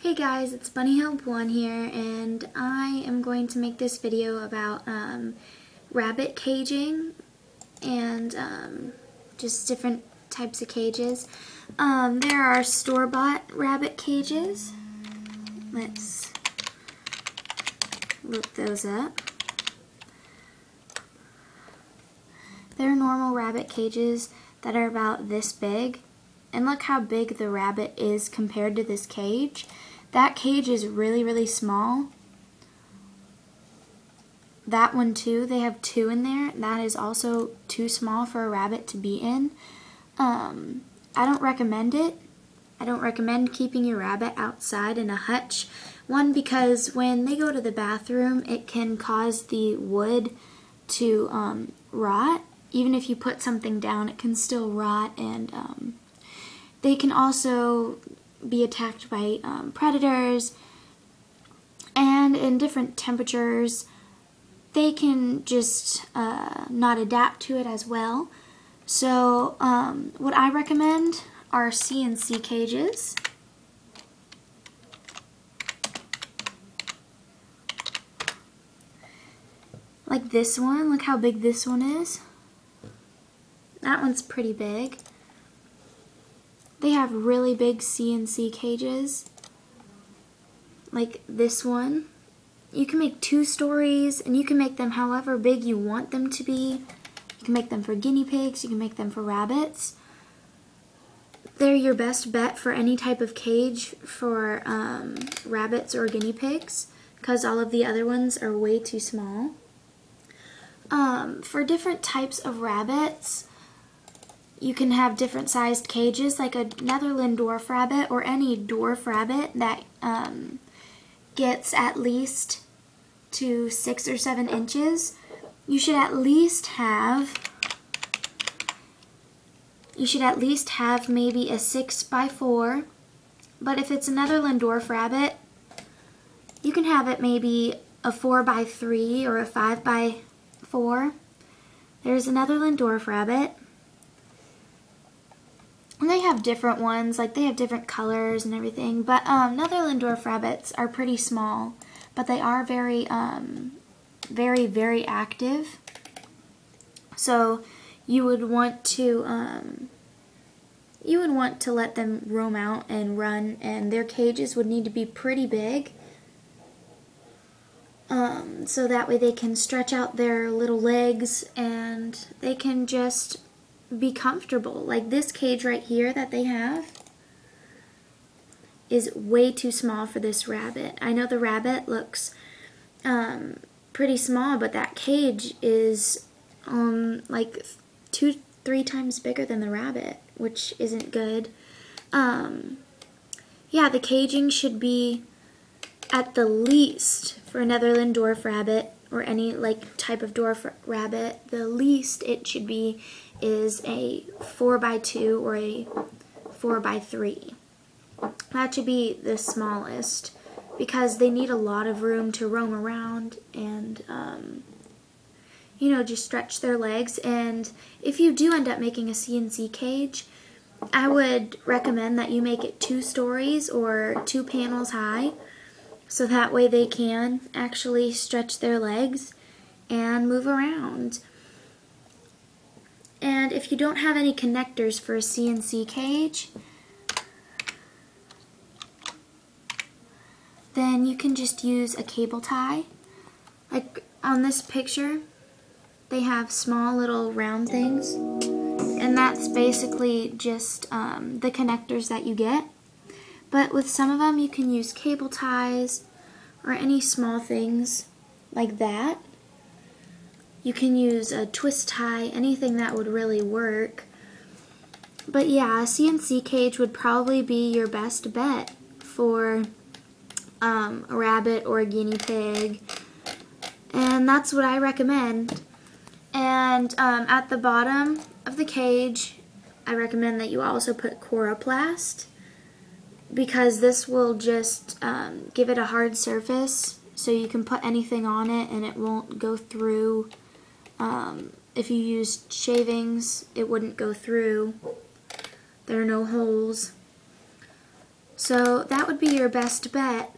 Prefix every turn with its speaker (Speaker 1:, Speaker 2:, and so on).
Speaker 1: Hey guys, it's Bunny Help 1 here, and I am going to make this video about rabbit caging and just different types of cages. There are store-bought rabbit cages. Let's look those up. There are normal rabbit cages that are about this big, and look how big the rabbit is compared to this cage. That cage is really small. That one too, they have 2 in there. That is also too small for a rabbit to be in. I don't recommend it. I don't recommend keeping your rabbit outside in a hutch. One, because when they go to the bathroom, it can cause the wood to rot. Even if you put something down, it can still rot, and they can also be attacked by predators, and in different temperatures they can just not adapt to it as well. So what I recommend are CNC cages. Like this one, look how big this one is. That one's pretty big. They have really big CNC cages, like this one. You can make 2 stories, and you can make them however big you want them to be. You can make them for guinea pigs, you can make them for rabbits. They're your best bet for any type of cage for rabbits or guinea pigs, because all of the other ones are way too small. For different types of rabbits, you can have different sized cages, like a Netherland dwarf rabbit or any dwarf rabbit that gets at least to 6 or 7 inches. You should at least have maybe a 6x4, but if it's a Netherland dwarf rabbit, you can have it maybe a 4x3 or a 5x4. There's a Netherland dwarf rabbit. And they have different ones, like they have different colors and everything, but Netherland dwarf rabbits are pretty small, but they are very active. So you would want to let them roam out and run, and their cages would need to be pretty big, so that way they can stretch out their little legs and they can just be comfortable. Like this cage right here that they have is way too small for this rabbit. I know the rabbit looks pretty small, but that cage is like 2-3 times bigger than the rabbit, which isn't good. Yeah, the caging should be at the least for a Netherland dwarf rabbit or any like type of dwarf rabbit, the least it should be is a 4x2 or a 4x3. That should be the smallest, because they need a lot of room to roam around and you know, just stretch their legs. And if you do end up making a CNC cage, I would recommend that you make it 2 stories or 2 panels high, so that way they can actually stretch their legs and move around. And if you don't have any connectors for a CNC cage, then you can just use a cable tie. Like on this picture, they have small little round things, and that's basically just the connectors that you get. But with some of them, you can use cable ties or any small things like that. You can use a twist tie, anything that would really work. But yeah, a CNC cage would probably be your best bet for a rabbit or a guinea pig. And that's what I recommend. And at the bottom of the cage, I recommend that you also put Coroplast, because this will just give it a hard surface, so you can put anything on it and it won't go through. If you used shavings, it wouldn't go through. There are no holes. So that would be your best bet